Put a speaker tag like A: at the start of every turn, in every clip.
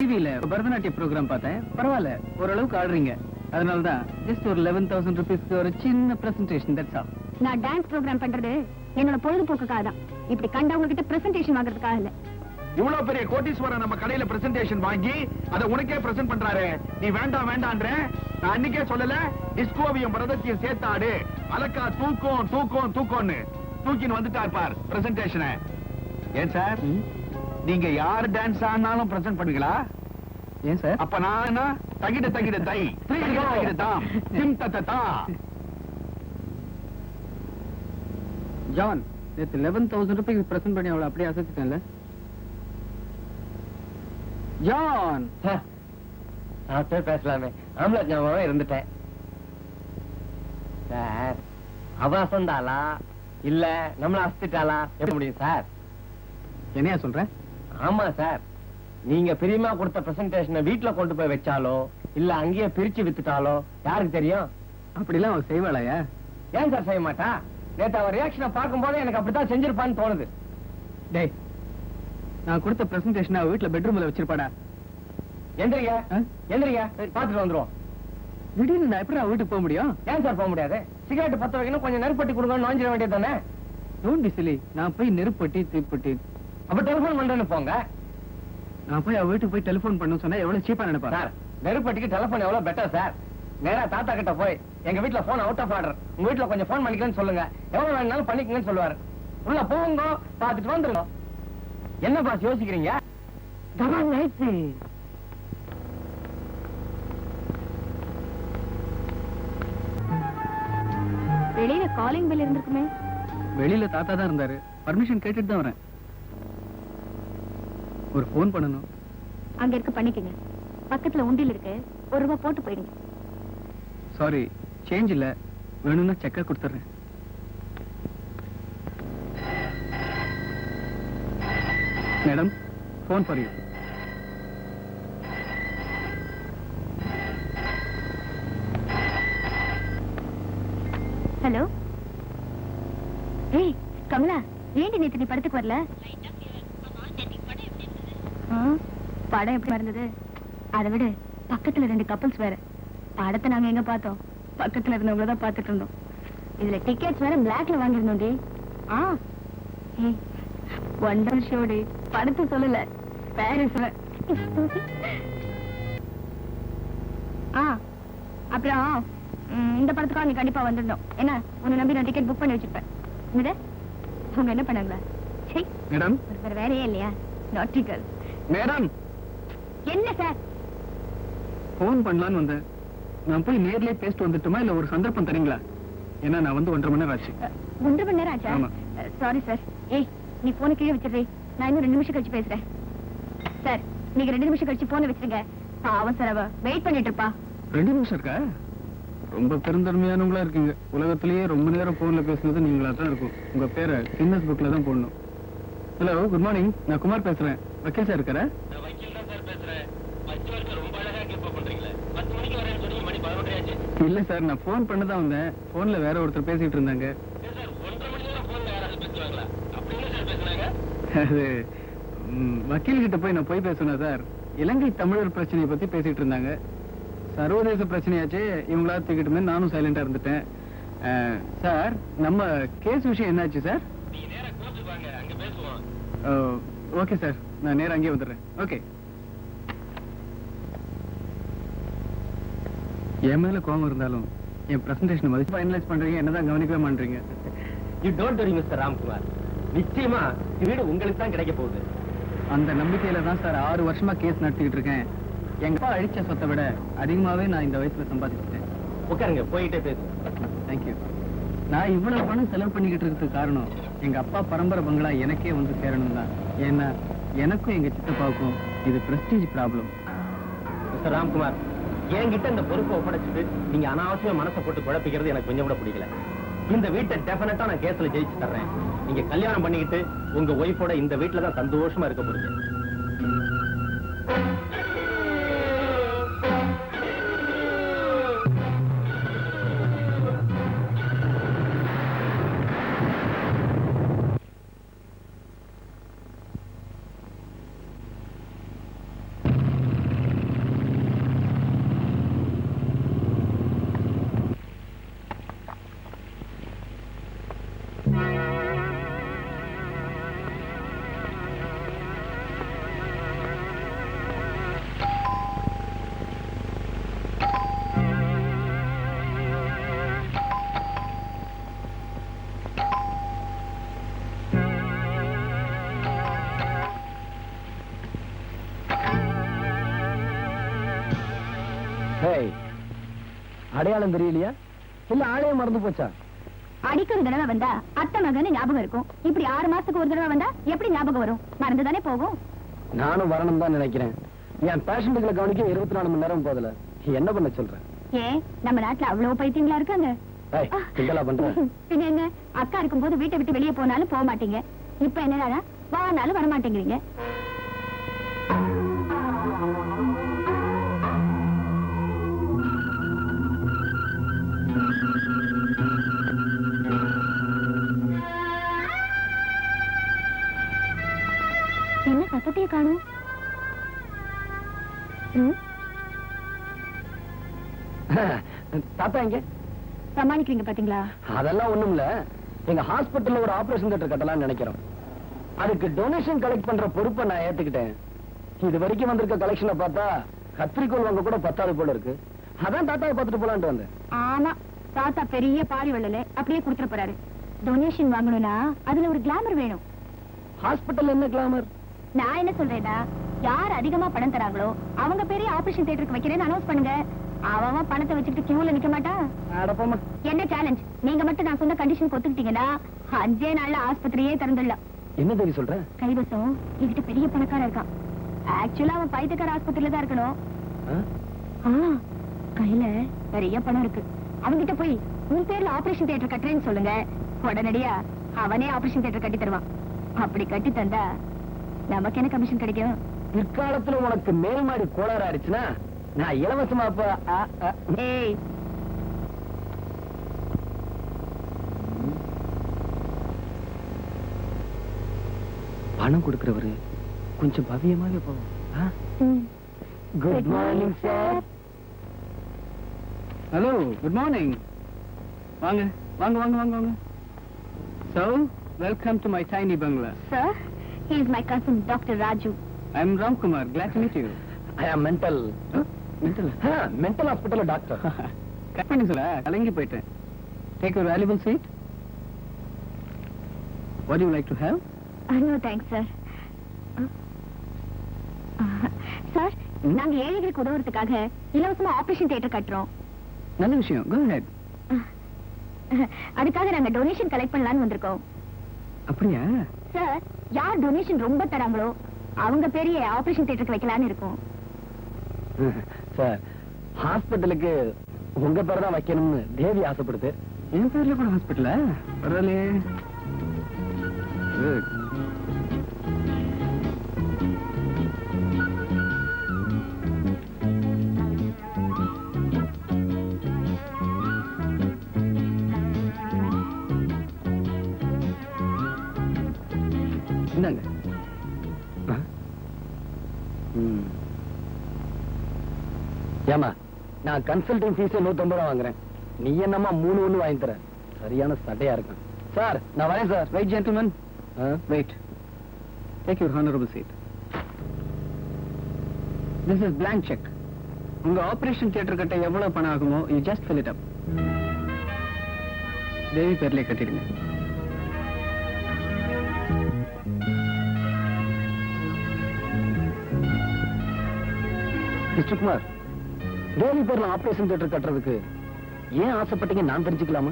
A: டிவியில பரதநாட்டிய ப்ரோக்ராம் பார்த்தேன். பரவாயில்ல, ஓரளவுக்கு ஆடுறீங்க. அதனாலதான் ஜஸ்ட் ஒரு 11,000 rupeesக்கு ஒரு சின்ன பிரசன்டேஷன். That's all.
B: நான் டான்ஸ் ப்ரோக்ராம் பண்றது என்னோட பொழுதுபோக்குக்காக தான். இப்படி கண்டவங்க கிட்ட பிரசன்டேஷன் வாங்குறதுக்காக இல்ல.
C: இவ்வளவு பெரிய கோட்டீஸ்வரன் நம்ம கடையில பிரசன்டேஷன் வாங்கி அதை உனக்கே பிரசன்ட் பண்றாரு. நீ வேண்டாம் வேண்டான்ற நான் அன்னைக்கே சொல்லல. டிஸ்கோவியும் பரதத்தையும் சேர்த்தாடு, அலக்கா தூக்கம் தூக்கம் தூக்கம்னு தூக்கின்னு வந்துட்டார் பார் பிரசன்டேஷனை. ஏன் சார், நீங்க யார் டான்ஸ் ஆனாலும் பிரசன்ட் பண்ணுங்களா?
A: ஏன் சார்?
C: அப்ப நான் தகிட தகிட தை தகிட தாம் திம் தத்தா.
A: ஜான், நேத்து 11,000 rupees பிரசன்ட் பண்ணி அவளை அப்படியே அசத்திட்டேன்ல. ஜான்,
D: நான் பேசலாமே. ஆம்பளை ஞாபகம் இருந்துட்டேன் சார். அவ அசந்தாளா இல்ல நம்மள அசத்திட்டாளா எப்படி முடியும் சார்?
A: என்னையா சொல்றேன்?
D: ஆமா சார், நீங்க பிரியமா கொடுத்த பிரசன்டேஷனை வீட்டுல கொண்டு போய் வச்சாலோ இல்ல அங்கேயே பிரிச்சு வித்துட்டாலோ யாருக்கு தெரியும்?
A: அப்படிலாம் அவ செய்வாளையா?
D: ஏன் சார் செய்ய மாட்டா? நேத்து அவன் ரியாக்ஷனை பார்க்கும் போது எனக்கு அப்படித்தான் செஞ்சிருப்பான்னு தோணுது.
A: டேய், நான் கொடுத்த பிரசன்டேஷன் அவ வீட்டுல பெட்ரூம்ல வச்சிருப்பாடா.
D: எந்திரிங்க எந்திரிங்க, பாத்துட்டு வந்துருவோம்.
A: திடீர்னு நான் எப்படி வீட்டுக்கு போக முடியும்?
D: ஏன் சார் போக முடியாது? சிகரெட் பத்த வைக்கணும், கொஞ்சம் நெருப்பட்டி கொடுங்கன்னு நோஞ்சிட வேண்டியது தானே.
A: Don't be Chile. நான் போய் நெருப்பட்டி தீப்பட்டி
D: அப்ப டெலிபோன் பண்றேன்னு போங்க.
A: நான் போய் அவ வீட்டுக்கு போய் டெலிபோன் பண்ண சொன்னா எவ்வளவு சீப்பா நினைப்பா
D: சார்? நெருப்பட்டிக்கு டெலிபோன் எவ்வளவு பெட்டர் சார். நேரா தாத்தா கிட்ட போய் எங்க வீட்டுல போன் அவுட் ஆஃப் ஆர்டர், உங்க வீட்டுல கொஞ்சம் போன் பண்ணிக்கன்னு சொல்லுங்க, எவ்வளவு வேணாலும் பண்ணிக்கங்கன்னு சொல்லுவாரு. உள்ள போங்க, பாத்துட்டு வந்துருங்க. என்ன பாஸ் யோசிக்கிறீங்க?
B: வெளியில காலிங் பெல் இருந்திருக்குமே.
A: வெளியில தாத்தா தான் இருந்தாரு. பர்மிஷன் கேட்டுட்டு தான் வரேன். ஒரு போன் பண்ணணும்.
B: அங்க இருக்க பண்ணிக்கங்க. பக்கத்துல உண்டில் இருக்கு, ₹1 போட்டு போயிடுங்க.
A: சாரி, சேஞ்ச் இல்ல. வேணும்னா செக்கா கொடுத்துறேன். Madam, phone for you.
B: Hello. ஏய் கமலா, ஏண்டி நேத்து நீ படத்துக்கு வரல? படம் எப்படி இருந்தது? அதை விட பக்கத்துல 2 கப்பல்ஸ் வேற. படத்தை நாங்க எங்க பார்த்தோம்? பக்கத்துல இருந்தவங்களதான் பார்த்துட்டு இருந்தோம். இதுல டிக்கெட்ஸ் வேற பிளாக்ல வாங்கிருந்தோம். D wonder ஷோடி. படத்தை சொல்லல, பாரிஸ்ல. அப்புறம் இந்த படத்துக்காக நீ கண்டிப்பா வந்துடணும். என்ன, உன்னை நம்பி நான் டிக்கெட் புக் பண்ணி வச்சிருப்பேன். அவங்க என்ன பண்ணாங்களா?
A: மேடம்,
B: வேறையே இல்லையா? நாட்டிக்கல்.
A: மேடம்,
B: என்ன சார்?
A: போன் பண்ணலான்னு வந்தேன். நான் போய் நேர்லயே பேசிட்டு வந்துட்டுமா இல்ல ஒரு சந்தர்ப்பம் தரீங்களா? ஏன்னா நான் வந்து 1.5 மணி நேரம் ஆச்சு.
B: 1.5 மணி நேரம் ஆச்சா? Sorry sir. ஏய், நீ போனை கீழே வச்சிடுறீ. நான் இன்னும் 2 நிமிஷம் கழிச்சு பேசுறேன். சார், நீங்க 2 நிமிஷம் கழிச்சு போனை வச்சிருங்க. பாவம் சார், அவ வெயிட் பண்ணிட்டு இருப்பா.
A: 2 நிமிஷம் இருக்கா? ரொம்ப பெருந்தன்மையானவங்களா இருக்கீங்க. உலகத்திலேயே ரொம்ப நேரம் போன்ல பேசுனது நீங்களா தான் இருக்கும். உங்க பேரை கின்னஸ் புக்ல தான் போடணும். Hello, good morning. நான் குமார் பேசுறேன். வக்கீல் சார் இருக்காரா? இல்ல சார், நான் போன் பண்ணதான் வந்தேன். போன்ல வேற ஒருத்தர் பேசிட்டு இருந்தாங்க. அது வக்கீல் கிட்ட போய் நான் போய் பேசுனேன் சார். இலங்கை தமிழர் பிரச்சனையை பத்தி பேசிட்டு இருந்தாங்க. சர்வதேச பிரச்சனையாச்சே, இவங்களா தூக்கிட்டுமே நானும் சைலண்டா இருந்துட்டேன். சார், நம்ம கேஸ் விஷயம் என்னாச்சு சார்? ஓகே சார், நான் நேரம் அங்கே வந்துடுறேன். ஓகே. என் மேல கோபம் இருந்தாலும் என் பிரசன்டேஷன் மதிச்சு ஃபைனலைஸ் பண்றீங்க, என்னதான் கவனிக்கவே மாட்டீங்க.
D: You don't worry mister Ramkumar. நிச்சயமா வீடு உங்களுக்கு தான் கிடைக்க போகுது.
A: அந்த நம்பிக்கையில தான் சார் 6 வருஷமா கேஸ் நடத்திக்கிட்டு இருக்கேன். எங்க அப்பா அழிச்ச சொத்தை விட அதிகமாவே நான் இந்த வயசுல சம்பாதிச்சிட்டேன்.
D: உட்காருங்க, போயிட்டே பேசு.
A: தேங்க்யூ. நான் இவ்வளவு பணம் செலவு பண்ணிக்கிட்டு இருக்கிறதுக்கு காரணம் எங்க அப்பா பரம்பரை பங்களா எனக்கே வந்து சேரணும் தான். ஏன்னா எனக்கும் எங்க சித்தப்பாவுக்கும் இது பிரஸ்டீஜ் ப்ராப்ளம்.
D: மிஸ்டர் ராம்குமார், என்கிட்ட இந்த பொறுப்பை ஒப்படைச்சிட்டு நீங்க அனாவசியமா மனசை போட்டு குழப்பிக்கிறது எனக்கு கொஞ்சம் கூட பிடிக்கல. இந்த வீட்டை டெஃபினட்டா நான் கேஸ்ல ஜெயிச்சு தர்றேன். நீங்க கல்யாணம் பண்ணிக்கிட்டு உங்க ஒய்ஃபோட இந்த வீட்டுல தான் சந்தோஷமா இருக்க போறீங்க. அடையாளம் தெரியலையா இல்ல ஆளையே மறந்து போச்சா?
B: அடிக்கிற தடவை வந்தா அத்தை மகன்னு ஞாபகம் இருக்கும். இப்படி 6 மாசத்துக்கு ஒரு தடவை வந்தா எப்படி ஞாபகம் வரும்? மறந்துதானே போகும்.
D: நானும் வரணும் தான் நினைக்கிறேன். என் பேஷண்ட்டுகளை கவனிக்க 24 மணி நேரம் போதல. என்ன பண்ண சொல்றேன்?
B: ஏன் நம்ம நாட்டுல அவ்வளவு பைத்தியங்களா இருக்காங்க?
D: கிண்டலா பண்ற?
B: பின்ன என்ன, அக்கா இருக்கும்போது வீட்டை விட்டு வெளியே போனாலும் போக மாட்டீங்க. இப்ப என்னடா வானாலும் வர மாட்டேங்கிறீங்க. என்ன சத்தத்தையே காணும்?
D: தாத்தா எங்க?
B: சமாளிக்கிறீங்க பாத்தீங்களா?
D: அதெல்லாம் ஒண்ணும் இல்ல. எங்க ஹாஸ்பிட்டல்ல ஒரு ஆபரேஷன் தியேட்டர் கட்டலாம்னு நினைக்கிறோம். அதுக்கு டொனேஷன் கலெக்ட் பண்ற பொறுப்பை நான் ஏத்துக்கிட்டேன். இது வரைக்கும் வந்திருக்க கலெக்ஷனை பார்த்தா கத்திரிக்கோள் வாங்க கூட பத்தாது போல இருக்கு. அதான் தாத்தாவை பார்த்துட்டு போலான்ட்டு வந்தேன்.
B: ஆமா, தாத்தா பெரிய பாரி வள்ளல அப்படியே கொடுத்துட போறாரு. டொனேஷன் வாங்கணும்னா அதுல ஒரு கிளாமர் வேணும்.
D: ஹாஸ்பிட்டல் என்ன கிளாமர்?
B: நான் என்ன சொல்றேன்னா, யார் அதிகமா பணம் தராங்களோ அவங்க பெரிய ஆபரேஷன் தியேட்டருக்கு வைக்கிறேன்னு அனௌன்ஸ் பண்ணுங்க. அவன் பணத்தை வச்சுட்டு கியூல நிக்க மாட்டான்.
D: அடப்போமா.
B: என்ன சேலஞ்ச்? நீங்க மட்டும் நான் சொன்ன கண்டிஷன் ஒத்துக்கிட்டீங்கன்னா 5 நாள்ல ஆஸ்பத்திரியே திறந்துடலாம்.
D: என்ன தெரிய சொல்ற?
B: கைவசம் என்கிட்ட பெரிய பணக்காரன் இருக்கான். ஆக்சுவலா அவன் பைத்தியக்கார ஆஸ்பத்திரியில தான் இருக்கணும். கையில நிறைய பணம் இருக்கு. அவன்கிட்ட போய் உன் பேர்ல ஆபரேஷன் தியேட்டர் கட்டுறேன்னு சொல்லுங்க. உடனடியா அவனே ஆபரேஷன் தியேட்டர் கட்டி தருவான். அப்படி கட்டி தந்தா நமக்கு என்ன கமிஷன் கிடைக்கும்?
D: பிற்காலத்துல உனக்கு மேல்மாடி கோளாறு ஆயிடுச்சுன்னா நான் இலவசமா
B: ஏய்,
D: பணம் கொடுக்கிறவரு கொஞ்சம் பவியமாவே போவோம். Good morning sir.
A: Hello, good morning. வாங்க வாங்க வாங்க வாங்க வாங்க. So, welcome to my tiny bungalow.
B: sir, he is my cousin, Dr. Raju.
A: I am Ram Kumar. Glad to meet you.
D: I am mental.
A: Mental?
D: mental hospital doctor.
A: Cut பண்ணி சொல்ல கலங்கி போயிட்டேன். Take your valuable seat. What do you like to have?
B: No thanks, sir. Sir, நாங்க ஏழைகளுக்கு உதவுறதுக்காக இலவசமா operation theatre கட்டுறோம்.
A: நல்ல விஷயம். Go ahead.
B: அதுக்காக நாங்க டொனேஷன் கலெக்ட் பண்ணலாம்னு வந்திருக்கோம்.
A: அப்படியா?
B: சார், யார் டொனேஷன் ரொம்ப தராங்களோ அவங்க பெரிய ஆபரேஷன் தியேட்டருக்கு வைக்கலாம்னு இருக்கோம்.
D: சார், ஹாஸ்பிட்டலுக்கு உங்க பேர் தான் வைக்கணும்னு தேவி ஆசைப்படுது.
A: என் பேர்ல கூட ஹாஸ்பிட்டலா? பரவாயில்லையே. Good. இந்தாங்க.
D: ஏமா, நான் கன்சல்டிங் ஃபீஸ் 150 ரூபா வாங்குறேன். நீ என்னமா 3 ஒண்ணு வாங்கி தர? சரியான சட்டையா இருக்கும். சார், நான் வரேன் sir.
A: Wait, gentlemen. Wait. Take your honorable seat. This is blank check. உங்க ஆபரேஷன் தியேட்டர் கட்ட எவ்வளவு பணம் ஆகுமோ you just fill it up. தேவி பேர்ல கட்டிடுங்க.
D: மிஸ்டர் குமார், தேவி பேர்ல ஆபரேஷன் தியேட்டர் கட்டுறதுக்கு ஏன் ஆசைப்பட்டீங்க நான் தெரிஞ்சுக்கலாமா?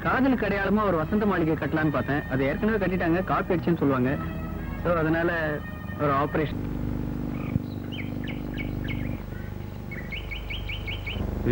A: காதலுக்கு அடையாளமா ஒரு வசந்த மாளிகை கட்டலான்னு பார்த்தேன். அது ஏற்கனவே கட்டிட்டாங்க, காப்பி அடிச்சுன்னு சொல்லுவாங்க. சோ அதனால ஒரு ஆபரேஷன்